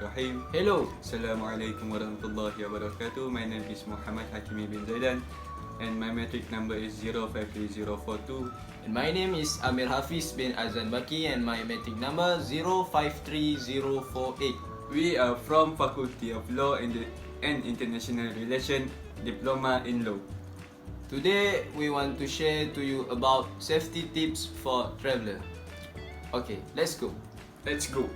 Bismillahirrahmanirrahim. Hello. Assalamualaikum warahmatullahi wabarakatuh. My name is Muhammad Hakimi bin Zaidan and my metric number is 053042. And my name is Amir Hafiz bin Azizan Baqi and my metric number 053048. We are from Faculty of Law and International Relations, Diploma in Law. Today we want to share to you about safety tips for traveler. Okay, let's go. Let's go.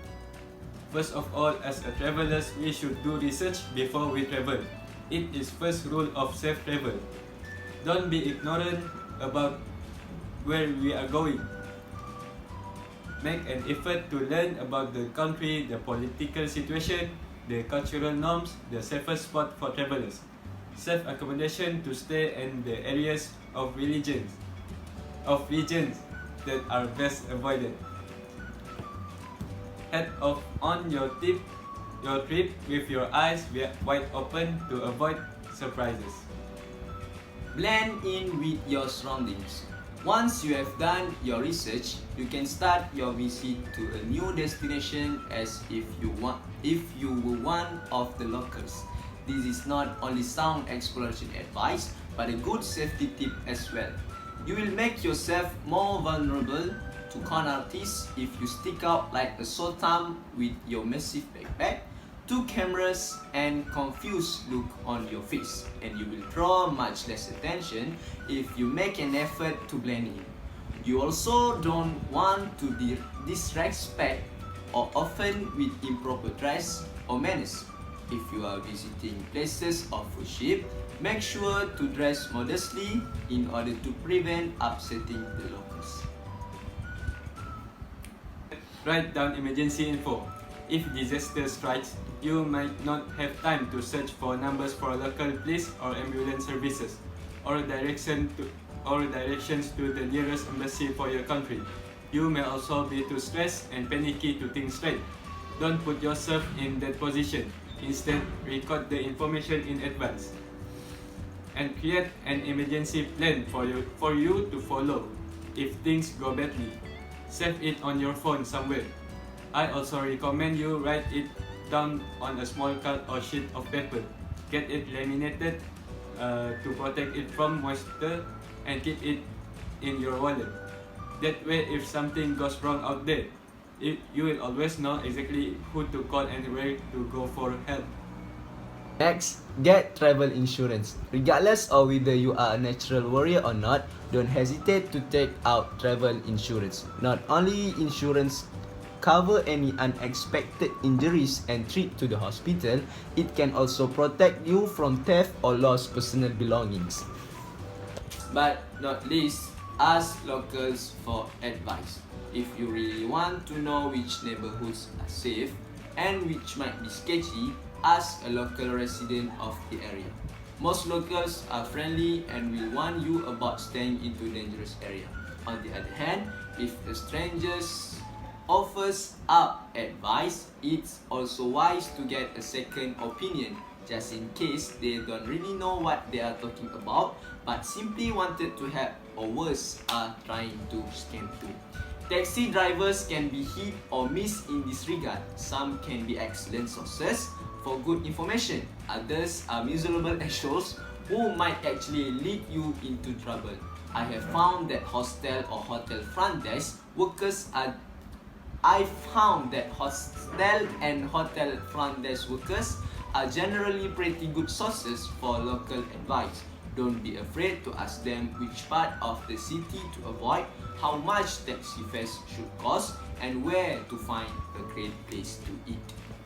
First of all, as a travelers, we should do research before we travel. It is first rule of safe travel. Don't be ignorant about where we are going. Make an effort to learn about the country, the political situation, the cultural norms, the safest spot for travelers. Safe accommodation to stay in the areas of regions that are best avoided. Head off on your trip with your eyes wide open to avoid surprises. Blend in with your surroundings. Once you have done your research, you can start your visit to a new destination as if you were one of the locals. This is not only sound exploration advice, but a good safety tip as well. You will make yourself more vulnerable to con artists if you stick out like a sore thumb with your massive backpack, 2 cameras and confused look on your face, and you will draw much less attention if you make an effort to blend in. You also don't want to disrespect or offend with improper dress or manners. If you are visiting places of worship, make sure to dress modestly in order to prevent upsetting the locals. Write down emergency info. If disaster strikes, you might not have time to search for numbers for local police or ambulance services, or directions to the nearest embassy for your country. You may also be too stressed and panicky to think straight. Don't put yourself in that position. Instead, record the information in advance and create an emergency plan for you to follow if things go badly. Save it on your phone somewhere. I also recommend you write it down on a small card or sheet of paper. Get it laminated to protect it from moisture and keep it in your wallet. That way, if something goes wrong out there, you will always know exactly who to call and where to go for help. Next, get travel insurance. Regardless of whether you are a natural warrior or not, don't hesitate to take out travel insurance. Not only insurance cover any unexpected injuries and trip to the hospital, it can also protect you from theft or lost personal belongings. But not least, ask locals for advice. If you really want to know which neighborhoods are safe and which might be sketchy, ask a local resident of the area. Most locals are friendly and will warn you about staying into dangerous area. On the other hand, if a stranger offers up advice, it's also wise to get a second opinion, just in case they don't really know what they are talking about, but simply wanted to help, or worse, are trying to scam too. Taxi drivers can be hit or miss in this regard. Some can be excellent sources for good information. Others are miserable assholes who might actually lead you into trouble. I have found that hostel front desk workers are generally pretty good sources for local advice. Don't be afraid to ask them which part of the city to avoid, how much taxi fares should cost, and where to find a great place to eat.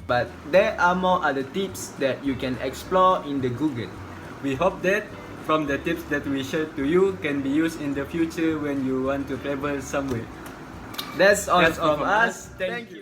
But there are more other tips that you can explore in the Google. We hope that from the tips that we shared to you can be used in the future when you want to travel somewhere. That's all from us. Thank you.